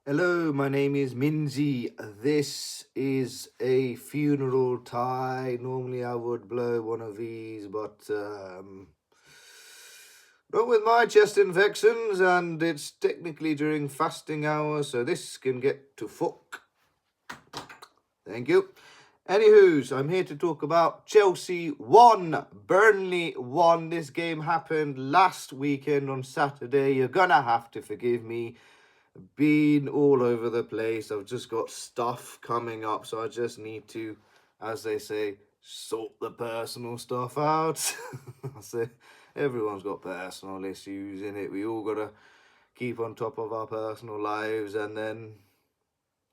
Hello, my name is Minzy. This is a funeral tie. Normally I would blow one of these, but not with my chest infections, and it's technically during fasting hours, so this can get to fuck. Thank you. Anywho's, I'm here to talk about Chelsea 1, Burnley 1. This game happened last weekend on Saturday. You're gonna have to forgive me. Been all over the place. I've just got stuff coming up, so I just need to, as they say, sort the personal stuff out. I say everyone's got personal issues in it. We all gotta keep on top of our personal lives, and then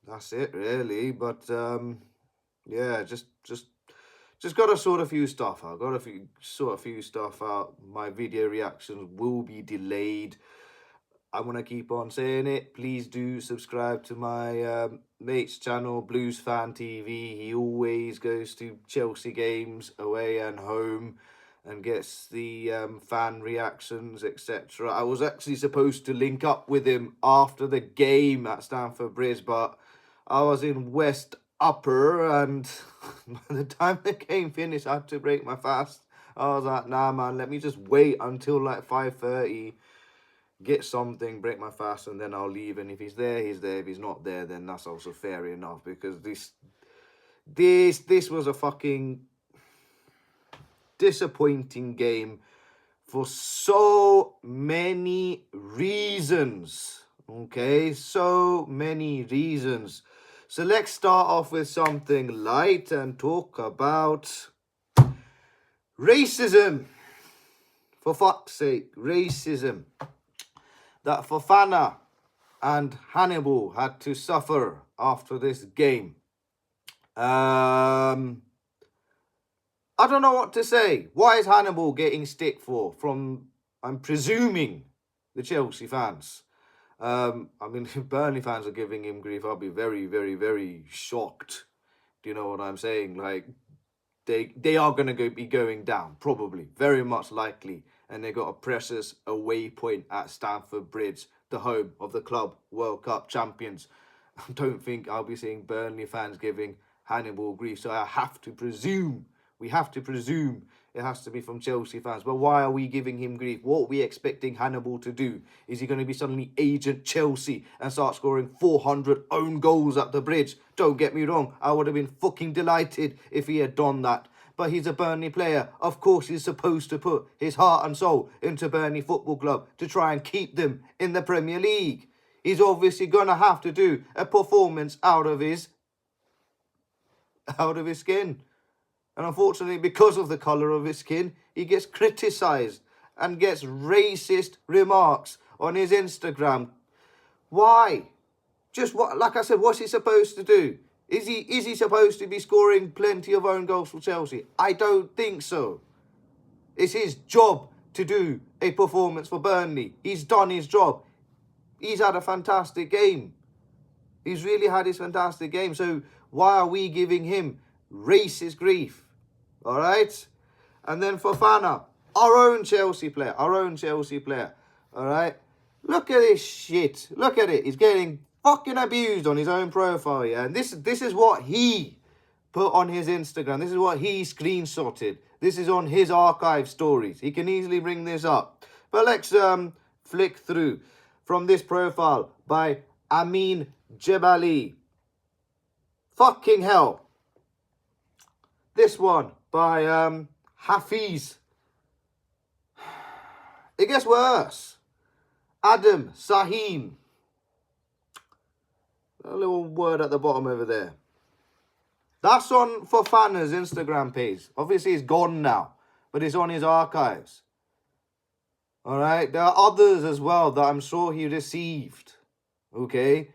that's it, really. But yeah, just gotta sort a few stuff out. Sort a few stuff out. My video reactions will be delayed. I'm going to keep on saying it. Please do subscribe to my mate's channel, Blues Fan TV. He always goes to Chelsea games away and home and gets the fan reactions, etc. I was actually supposed to link up with him after the game at Stamford Bridge, but I was in West Upper, and by the time the game finished, I had to break my fast. I was like, nah, man, let me just wait until like 5:30. Get something, break my fast, and then I'll leave. And if he's there, he's there. If he's not there, then that's also fair enough, because this was a fucking disappointing game for so many reasons. Okay, so many reasons. So let's start off with something light and talk about racism. For fuck's sake, racism. That Fofana and Hannibal had to suffer after this game. I don't know what to say. Why is Hannibal getting stick for? From, I'm presuming, the Chelsea fans. I mean, if Burnley fans are giving him grief, I'll be very, very, very shocked. Do you know what I'm saying? Like, they are going to be going down, probably, very much likely. And they got a precious away point at Stamford Bridge, the home of the club World Cup champions. I don't think I'll be seeing Burnley fans giving Hannibal grief, so I have to presume, we have to presume it has to be from Chelsea fans. But why are we giving him grief? What are we expecting Hannibal to do? Is he going to be suddenly agent Chelsea and start scoring 400 own goals at the Bridge? Don't get me wrong, I would have been fucking delighted if he had done that. But he's a Burnley player. Of course he's supposed to put his heart and soul into Burnley Football Club to try and keep them in the Premier League. He's obviously going to have to do a performance out of his skin. And unfortunately, because of the colour of his skin, he gets criticised and gets racist remarks on his Instagram. Why? Just what? Like I said, what's he supposed to do? Is he supposed to be scoring plenty of own goals for Chelsea? I don't think so. It's his job to do a performance for Burnley. He's done his job. He's had a fantastic game. He's really had his fantastic game. So why are we giving him racist grief? All right? And then Fofana, our own Chelsea player. All right? Look at this shit. Look at it. He's getting fucking abused on his own profile, yeah? And this is what he put on his Instagram. This is what he screenshotted. This is on his archive stories. He can easily bring this up. But let's flick through from this profile by Amin Jebali. Fucking hell. This one by Hafiz. It gets worse. Adam Sahim. A little word at the bottom over there. That's on Fofana's Instagram page. Obviously, it's gone now, but it's on his archives. All right? There are others as well that I'm sure he received. Okay?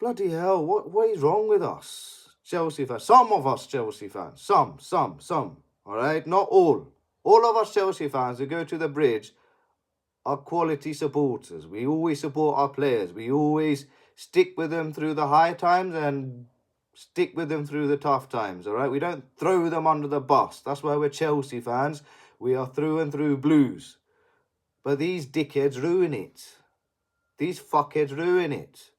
Bloody hell, what is wrong with us, Chelsea fans? Some of us Chelsea fans. Some. All right? Not all. All of us Chelsea fans who go to the Bridge are quality supporters. We always support our players. We always stick with them through the high times and stick with them through the tough times, all right? We don't throw them under the bus. That's why we're Chelsea fans. We are through and through Blues. But these dickheads ruin it. These fuckheads ruin it.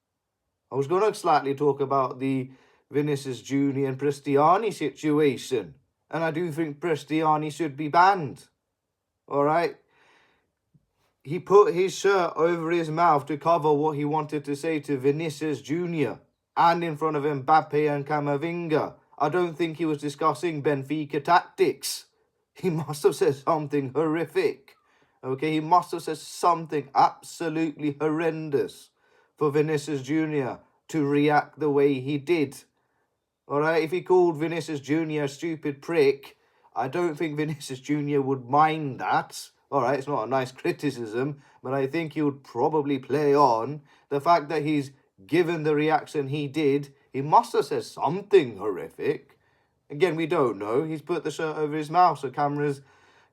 I was going to slightly talk about the Vinicius Junior and Prestiani situation. And I do think Prestiani should be banned. All right? He put his shirt over his mouth to cover what he wanted to say to Vinicius Junior and in front of Mbappe and Camavinga. I don't think he was discussing Benfica tactics. He must have said something horrific. Okay, he must have said something absolutely horrendous for Vinicius Junior to react the way he did. All right, if he called Vinicius Junior a stupid prick, I don't think Vinicius Junior would mind that. All right, it's not a nice criticism, but I think he would probably play on the fact that he's given the reaction he did. He must have said something horrific. Again, we don't know. He's put the shirt over his mouth, so cameras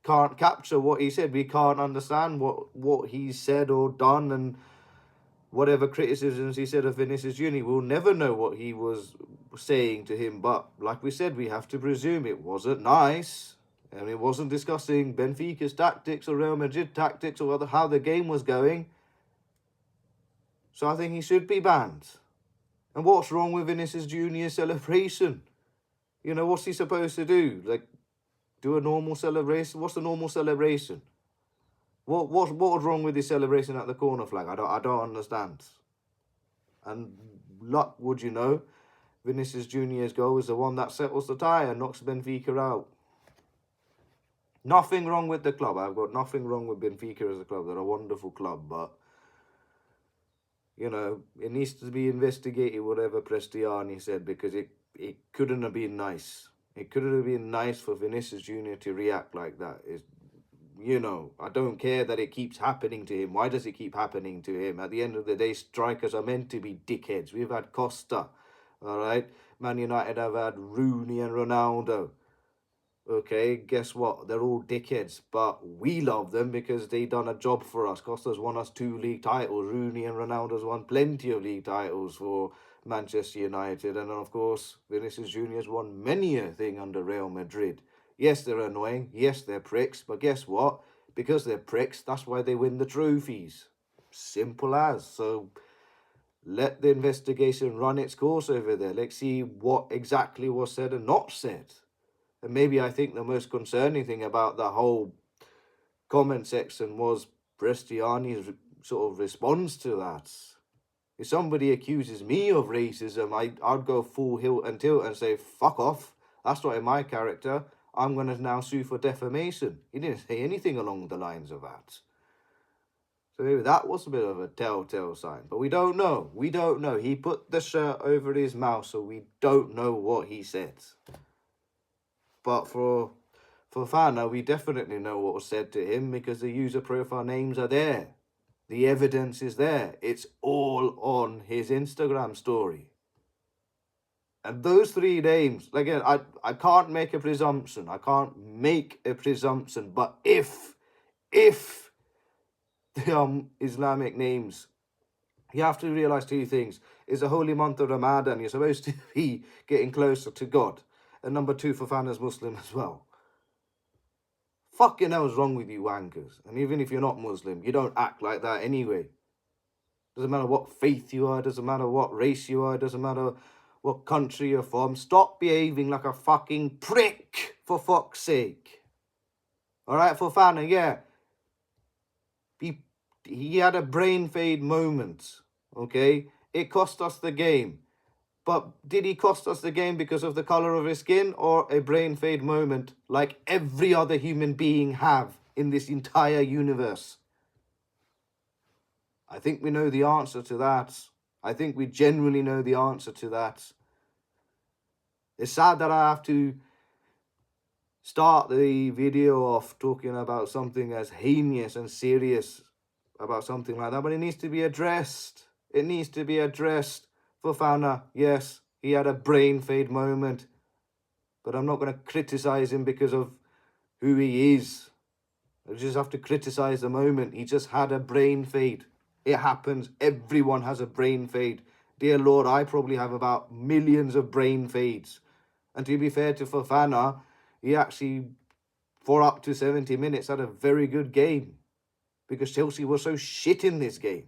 can't capture what he said. We can't understand what he said or done, and whatever criticisms he said of Vinicius Junior, we'll never know what he was saying to him. But like we said, we have to presume it wasn't nice. And it wasn't discussing Benfica's tactics or Real Madrid tactics or how the game was going. So I think he should be banned. And what's wrong with Vinicius Junior's celebration? You know, what's he supposed to do? Like, do a normal celebration? What's the normal celebration? What was wrong with his celebration at the corner flag? I don't understand. And luck, would you know, Vinicius Junior's goal is the one that settles the tie and knocks Benfica out. Nothing wrong with the club. I've got nothing wrong with Benfica as a club. They're a wonderful club, but you know, it needs to be investigated, whatever Prestiani said, because it couldn't have been nice. It couldn't have been nice for Vinicius Junior to react like that. You know, I don't care that it keeps happening to him. Why does it keep happening to him? At the end of the day, strikers are meant to be dickheads. We've had Costa, all right? Man United have had Rooney and Ronaldo. Okay, guess what? They're all dickheads, but we love them because they done a job for us. Costa's won us 2 league titles. Rooney and Ronaldo's won plenty of league titles for Manchester United. And of course, Vinicius Junior's won many a thing under Real Madrid. Yes, they're annoying. Yes, they're pricks. But guess what? Because they're pricks, that's why they win the trophies. Simple as. So let the investigation run its course over there. Let's see what exactly was said and not said. And maybe I think the most concerning thing about the whole comment section was Prestiani's sort of response to that. If somebody accuses me of racism, I'd go full hilt and tilt and say, fuck off. That's not in my character. I'm going to now sue for defamation. He didn't say anything along the lines of that. So maybe that was a bit of a telltale sign. But we don't know. We don't know. He put the shirt over his mouth, so we don't know what he said. But for Fofana, we definitely know what was said to him because the user profile names are there. The evidence is there. It's all on his Instagram story. And those 3 names, again, I can't make a presumption. I can't make a presumption. But if the Islamic names, you have to realize 2 things. It's a holy month of Ramadan. You're supposed to be getting closer to God. And number 2, Fofana's Muslim as well. Fucking hell's wrong with you wankers. And even if you're not Muslim, you don't act like that anyway. Doesn't matter what faith you are, doesn't matter what race you are, doesn't matter what country you're from. Stop behaving like a fucking prick, for fuck's sake. Alright, Fofana, yeah. He had a brain fade moment, okay? It cost us the game. But did he cost us the game because of the colour of his skin or a brain fade moment like every other human being have in this entire universe? I think we know the answer to that. I think we genuinely know the answer to that. It's sad that I have to start the video off talking about something as heinous and serious about something like that, but it needs to be addressed. It needs to be addressed. Fofana, yes, he had a brain fade moment, but I'm not going to criticise him because of who he is. I just have to criticise the moment. He just had a brain fade. It happens. Everyone has a brain fade. Dear Lord, I probably have about millions of brain fades. And to be fair to Fofana, he actually, for up to 70 minutes, had a very good game because Chelsea was so shit in this game.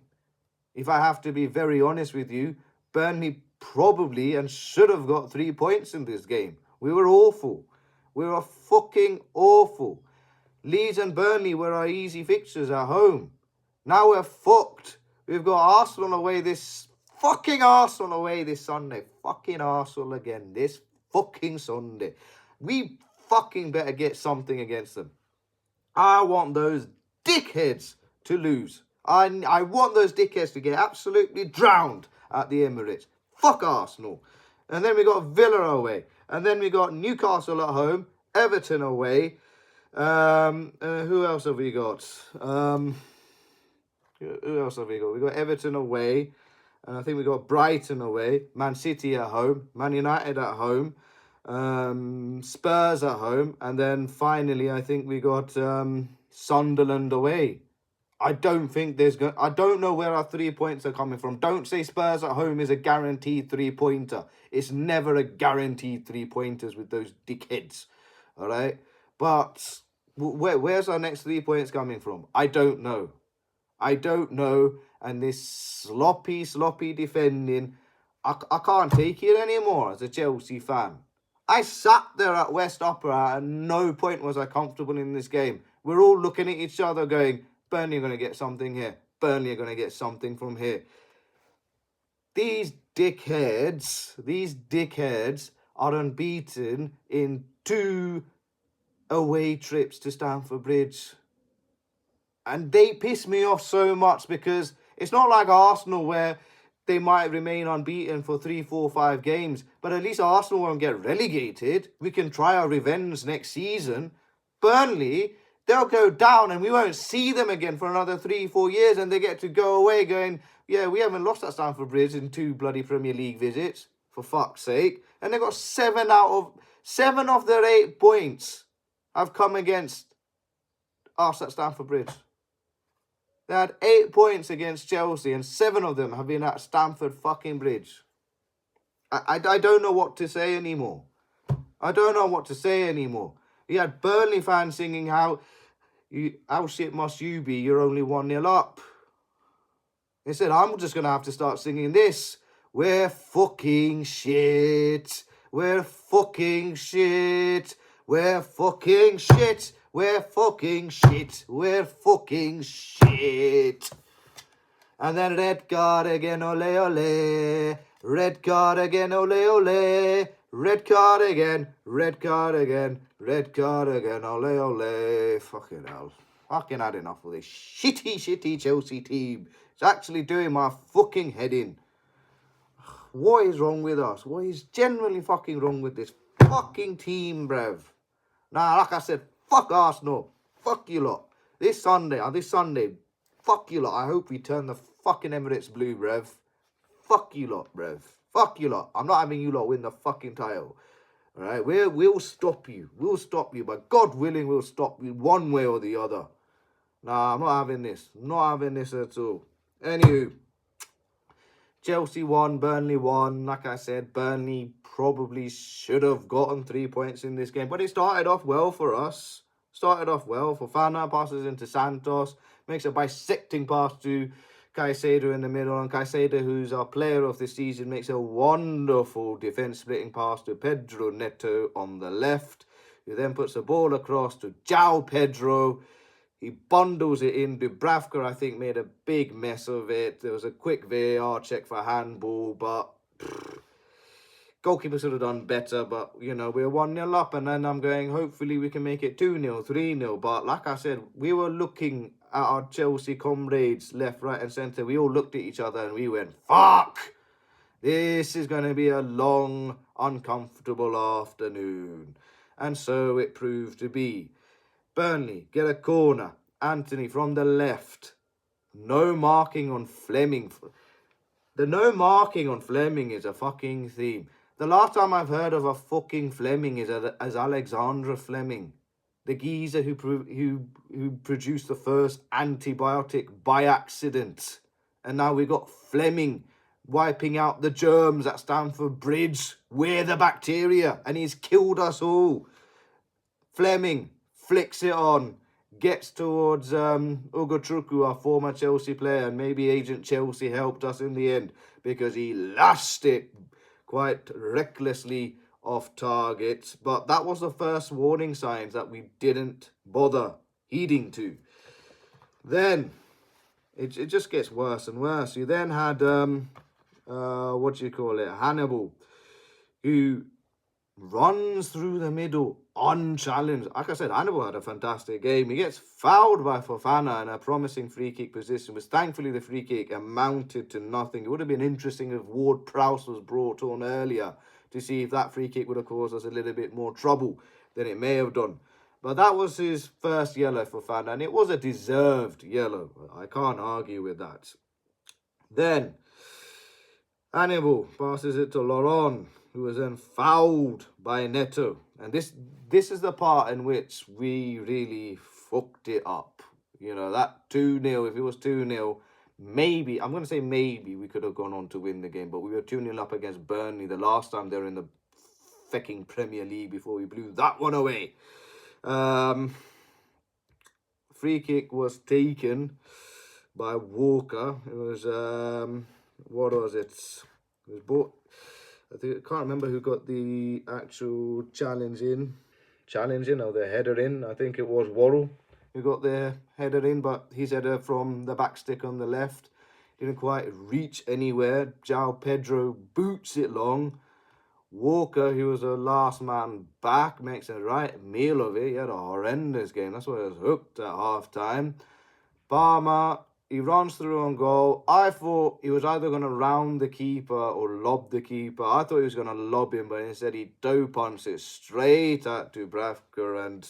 If I have to be very honest with you, Burnley probably and should have got 3 points in this game. We were awful. We were fucking awful. Leeds and Burnley were our easy fixtures at home. Now we're fucked. We've got Arsenal away this... Fucking Arsenal away this Sunday. Fucking Arsenal again this fucking Sunday. We fucking better get something against them. I want those dickheads to lose. I want those dickheads to get absolutely drowned at the Emirates. Fuck Arsenal. And then we got Villa away. And then we got Newcastle at home. Everton away. Who else have we got? Who else have we got? We got Everton away. And I think we got Brighton away. Man City at home. Man United at home. Spurs at home. And then finally, I think we got Sunderland away. I don't think I don't know where our 3 points are coming from. Don't say Spurs at home is a guaranteed 3-pointer. It's never a guaranteed 3-pointers with those dickheads. All right? But where's our next 3 points coming from? I don't know. I don't know. And this sloppy defending, I can't take it anymore as a Chelsea fan. I sat there at West Opera and at no point was I comfortable in this game. We're all looking at each other going, Burnley are going to get something here. Burnley are going to get something from here. These dickheads are unbeaten in 2 away trips to Stamford Bridge. And they piss me off so much because it's not like Arsenal where they might remain unbeaten for 3, 4, 5 games. But at least Arsenal won't get relegated. We can try our revenge next season. Burnley, they'll go down and we won't see them again for another 3, 4 years. And they get to go away going, yeah, we haven't lost at Stamford Bridge in 2 bloody Premier League visits. For fuck's sake. And they got 7 of their 8 points have come against us at Stamford Bridge. They had 8 points against Chelsea and 7 of them have been at Stamford fucking Bridge. I don't know what to say anymore. You had Burnley fans singing how shit must you be, you're only 1-0 up. They said, I'm just going to have to start singing this. We're fucking shit. We're fucking shit. We're fucking shit. We're fucking shit. We're fucking shit. And then red card again, ole ole. Red card again, ole ole. Red card again. Red card again. Red card again, ole ole. Fucking hell. Fucking had enough of this shitty Chelsea team. It's actually doing my fucking head in. What is wrong with us? What is genuinely fucking wrong with this fucking team, bruv? Nah, like I said, fuck Arsenal. Fuck you lot. This Sunday, fuck you lot. I hope we turn the fucking Emirates blue, bruv. Fuck you lot, bruv. Fuck you lot. I'm not having you lot win the fucking title. Alright, we'll stop you. We'll stop you. But God willing, we'll stop you one way or the other. Nah, I'm not having this. Not having this at all. Anywho. Chelsea won, Burnley won. Like I said, Burnley probably should have gotten 3 points in this game. But it started off well for us. Started off well. Fofana passes into Santos. Makes a bisecting pass to Caicedo in the middle. And Caicedo, who's our player of the season, makes a wonderful defence-splitting pass to Pedro Neto on the left. Who then puts the ball across to João Pedro. He bundles it in. Dubravka, I think, made a big mess of it. There was a quick VAR check for handball, but goalkeeper should have done better. But, you know, we're 1-0 up, and then I'm going, hopefully we can make it 2-0, 3-0. But like I said, we were looking at our Chelsea comrades left, right, and centre. We all looked at each other and we went, fuck! This is going to be a long, uncomfortable afternoon. And so it proved to be. Burnley get a corner. Anthony from the left. No marking on Fleming. The no marking on Fleming is a fucking theme. The last time I've heard of a fucking Fleming is as Alexandra Fleming. The geezer who produced the first antibiotic by accident. And now we got Fleming wiping out the germs at Stamford Bridge. We're the bacteria. And he's killed us all. Fleming flicks it on. gets towards Ugochukwu, our former Chelsea player, and maybe Agent Chelsea helped us in the end because he lashed it quite recklessly off target. But that was the first warning signs that we didn't bother heeding to. Then it just gets worse and worse. You then had Hannibal, who runs through the middle unchallenged. Like I said, Hannibal had a fantastic game. He gets fouled by Fofana in a promising free kick position, which thankfully the free kick amounted to nothing. It would have been interesting if Ward-Prowse was brought on earlier to see if that free kick would have caused us a little bit more trouble than it may have done. But that was his first yellow for Fofana, and it was a deserved yellow. I can't argue with that. Then Hannibal passes it to Laurent, who was then fouled by Neto. And this is the part in which we really fucked it up. You know, that 2-0, if it was 2-0, maybe, I'm going to say maybe we could have gone on to win the game, but we were 2-0 up against Burnley the last time they were in the fecking Premier League before we blew that one away. Free kick was taken by Walker. It was, what was it? It was bought. I can't remember who got the actual challenging or the header in. I think it was Worrell who got the header in, but his header from the back stick on the left didn't quite reach anywhere. João Pedro boots it long. Walker, who was the last man back, makes a right meal of it. He had a horrendous game. That's why I was hooked at half-time. Palmer, he runs through on goal. I thought he was either going to round the keeper or lob the keeper. I thought he was going to lob him, but instead he toe punched it straight at Dubravka. And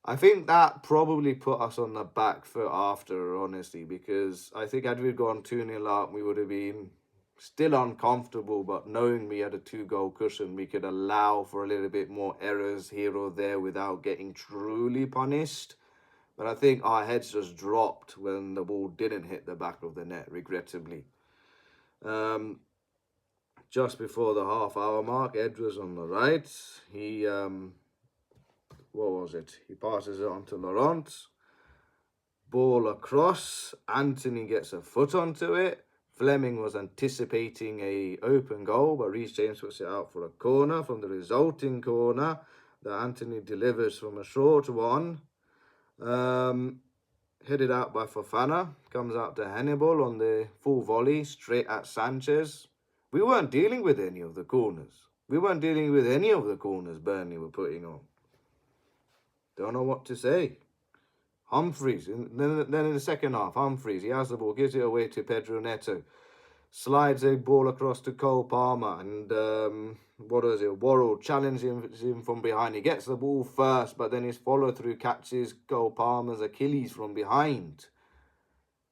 I think that probably put us on the back foot after, honestly, because I think had we gone 2-0 up, we would have been still uncomfortable, but knowing we had a 2-goal cushion, we could allow for a little bit more errors here or there without getting truly punished. But I think our heads just dropped when the ball didn't hit the back of the net, regrettably. Just before the half-hour mark, Edwards on the right. He, He passes it on to Laurent. Ball across. Anthony gets a foot onto it. Fleming was anticipating a open goal, but Reece James puts it out for a corner. From the resulting corner that Anthony delivers from a short one. Headed out by Fofana. Comes out to Hannibal on the full volley, straight at Sanchez. We weren't dealing with any of the corners. Burnley were putting on. Don't know what to say. Humphreys, then in the second half, Humphreys, he has the ball, gives it away to Pedro Neto, slides a ball across to Cole Palmer, and Worrell challenges him from behind. He gets the ball first, but then his follow-through catches Cole Palmer's Achilles from behind.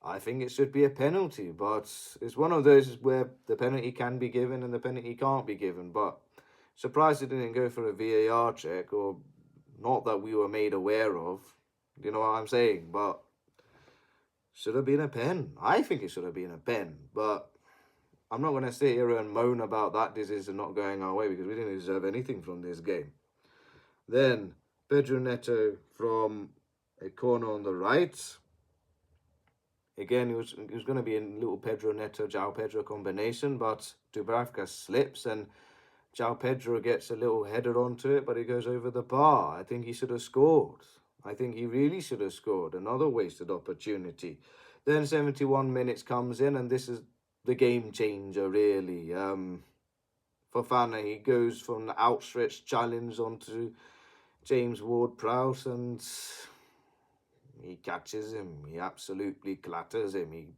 I think it should be a penalty, but it's one of those where the penalty can be given and the penalty can't be given, but surprised it didn't go for a VAR check, or not that we were made aware of. You know what I'm saying? But should have been a pen. I think it should have been a pen. But I'm not going to sit here and moan about that decision not going our way, because we didn't deserve anything from this game. Then Pedro Neto from a corner on the right. Again, it was going to be a little Pedro Neto, João Pedro combination, but Dubravka slips and João Pedro gets a little header onto it, but it goes over the bar. I think he should have scored. I think he really should have scored. Another wasted opportunity. Then 71 minutes comes in, and this is the game changer, really. Fofana, he goes from the outstretched challenge onto James Ward-Prowse, and he catches him. He absolutely clatters him.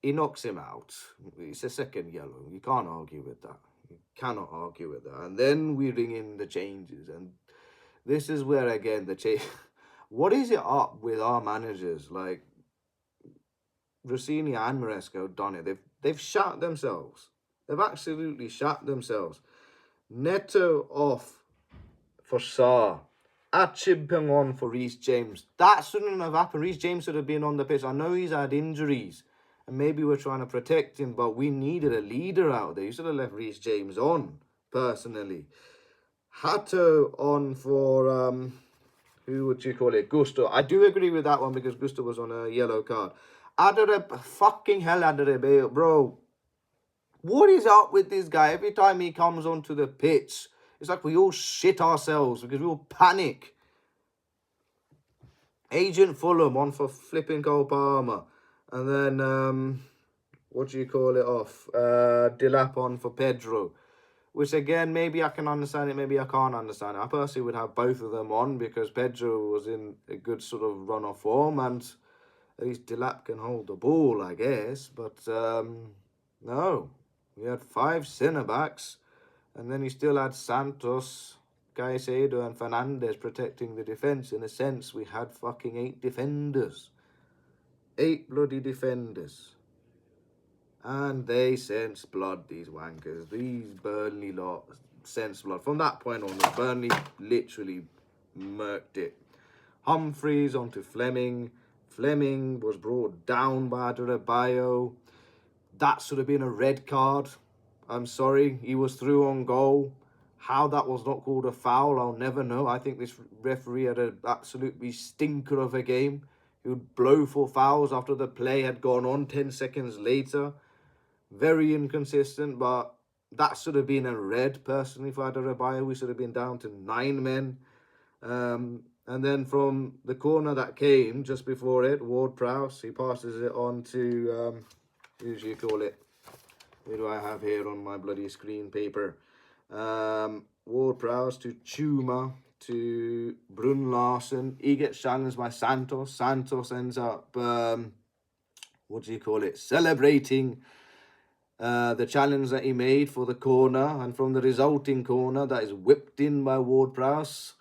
He knocks him out. It's a second yellow. You can't argue with that. You cannot argue with that. And then we ring in the changes, and this is where, again, what is it up with our managers? Like, Rossini and Maresca have done it. They've shot themselves. They've absolutely shot themselves. Neto off for Sarr. Achimpong on for Reece James. That shouldn't have happened. Reece James should have been on the pitch. I know he's had injuries, and maybe we're trying to protect him, but we needed a leader out there. You should have left Reece James on, personally. Hato on for who would you call it? Gusto. I do agree with that one because Gusto was on a yellow card. Fucking hell, Adere, bro. What is up with this guy? Every time he comes onto the pitch, it's like we all shit ourselves because we all panic. Agent Fulham on for flipping Cole Palmer. And then, what do you call it off? Delap on for Pedro. Which again, maybe I can understand it, maybe I can't understand it. I personally would have both of them on because Pedro was in a good sort of run of form and at least Delap can hold the ball, I guess. But no, we had 5 centre-backs and then he still had Santos, Caicedo and Fernandes protecting the defence. In a sense, we had fucking 8 defenders. 8 bloody defenders. And they sense blood, these wankers. These Burnley lot sense blood. From that point on, Burnley literally murked it. Humphreys onto Fleming. Fleming was brought down by Adebayo. That should have been a red card. I'm sorry. He was through on goal. How that was not called a foul, I'll never know. I think this referee had an absolutely stinker of a game. He would blow for fouls after the play had gone on 10 seconds later. Very inconsistent, but that should have been a red, personally, for Adebayo. We should have been down to 9 men. And then from the corner that came just before it, Ward-Prowse, he passes it on to, who do you call it? Who do I have here on my bloody screen paper? Ward-Prowse to Chuma, to Brun Larsen. He gets challenged by Santos. Santos ends up, what do you call it? Celebrating the challenge that he made for the corner, and from the resulting corner that is whipped in by Ward-Prowse.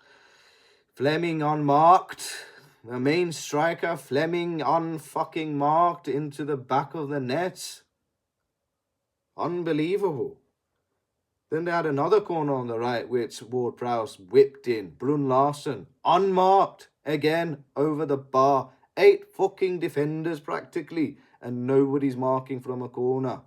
Fleming unmarked. The main striker, Fleming unfucking marked into the back of the net. Unbelievable. Then they had another corner on the right, which Ward-Prowse whipped in. Brun Larsen, unmarked, again, over the bar. 8 fucking defenders practically, and nobody's marking from a corner.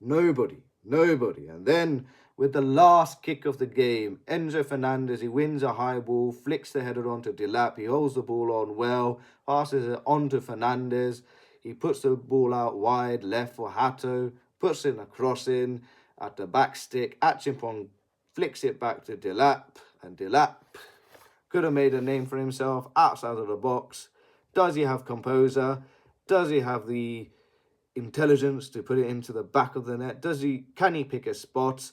Nobody. And then, with the last kick of the game, Enzo Fernandez, he wins a high ball, flicks the header onto Delap, he holds the ball on well, passes it on to Fernandez, he puts the ball out wide, left for Hato, puts in a cross in, at the back stick, Achimpong flicks it back to Delap, and Delap could have made a name for himself outside of the box. Does he have composure? Does he have the intelligence to put it into the back of the net? Can he pick a spot?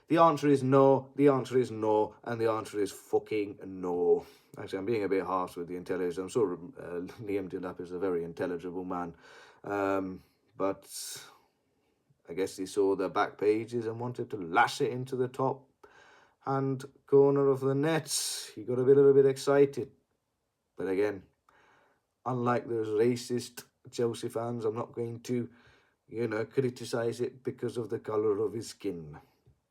The answer is no, the answer is no, and the answer is fucking no. Actually, I'm being a bit harsh with the intelligence. I'm sure Liam Delap is a very intelligible man. But I guess he saw the back pages and wanted to lash it into the top hand corner of the net. He got a little bit excited. But again, unlike those racist Chelsea fans, I'm not going to, criticise it because of the colour of his skin.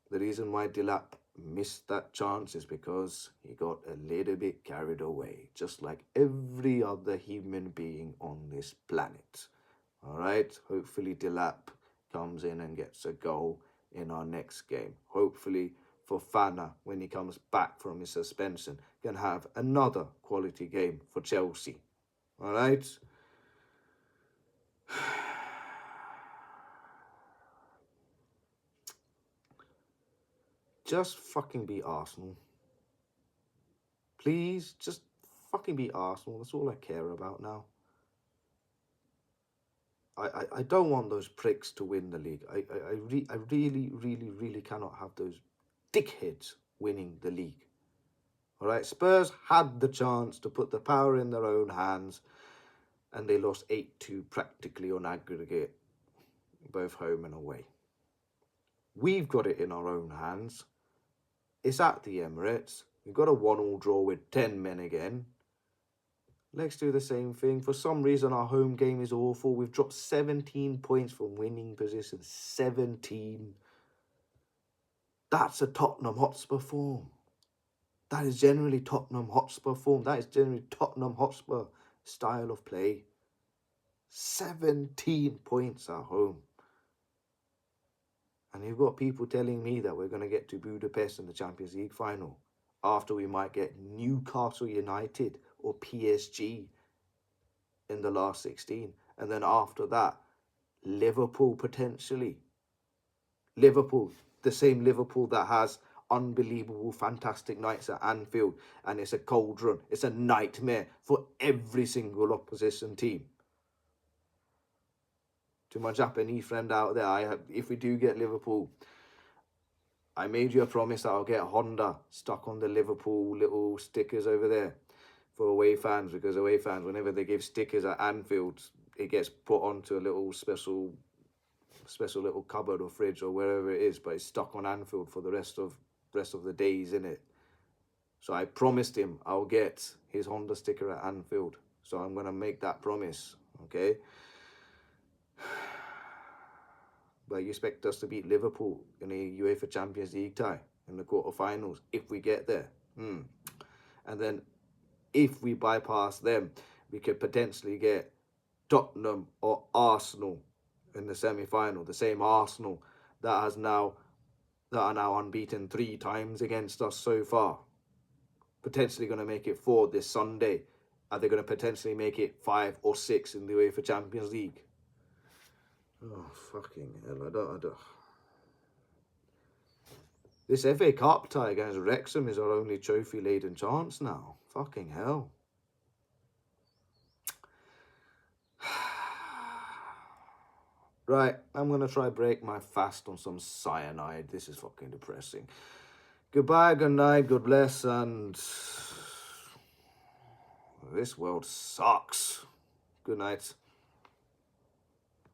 The reason why Delap missed that chance is because he got a little bit carried away, just like every other human being on this planet. All right? Hopefully Delap comes in and gets a goal in our next game. Hopefully Fofana, when he comes back from his suspension, can have another quality game for Chelsea. All right? Just fucking beat Arsenal. Please, just fucking beat Arsenal. That's all I care about now. I don't want those pricks to win the league. I really, really, really cannot have those dickheads winning the league. All right, Spurs had the chance to put the power in their own hands, and they lost 8-2 practically on aggregate, both home and away. We've got it in our own hands. It's at the Emirates. We've got a 1-1 draw with 10 men again. Let's do the same thing. For some reason, our home game is awful. We've dropped 17 points from winning position. 17. That's a Tottenham Hotspur form. That is generally Tottenham Hotspur form. That is generally Tottenham Hotspur style of play. 17 points at home. And you've got people telling me that we're going to get to Budapest in the Champions League final. after we might get Newcastle United or PSG in the last 16. And then after that, Liverpool potentially. Liverpool, the same Liverpool that has unbelievable, fantastic nights at Anfield, and it's a cauldron, it's a nightmare for every single opposition team. To my Japanese friend out there, if we do get Liverpool, I made you a promise that I'll get Honda stuck on the Liverpool little stickers over there for away fans, because away fans, whenever they give stickers at Anfield, it gets put onto a little special little cupboard or fridge or wherever it is, but it's stuck on Anfield for the rest of the days, innit? So I promised him I'll get his Honda sticker at Anfield. So I'm gonna make that promise, okay? But you expect us to beat Liverpool in a UEFA Champions League tie in the quarterfinals if we get there. And then if we bypass them, we could potentially get Tottenham or Arsenal in the semi-final. The same Arsenal that are now unbeaten 3 times against us so far. Potentially going to make it 4 this Sunday. Are they going to potentially make it 5 or 6 in the UEFA Champions League? Oh, fucking hell, I don't. This FA Cup tie against Wrexham is our only trophy-laden chance now. Fucking hell. Right, I'm going to try break my fast on some cyanide. This is fucking depressing. Goodbye, good night, God bless, and this world sucks. Good night.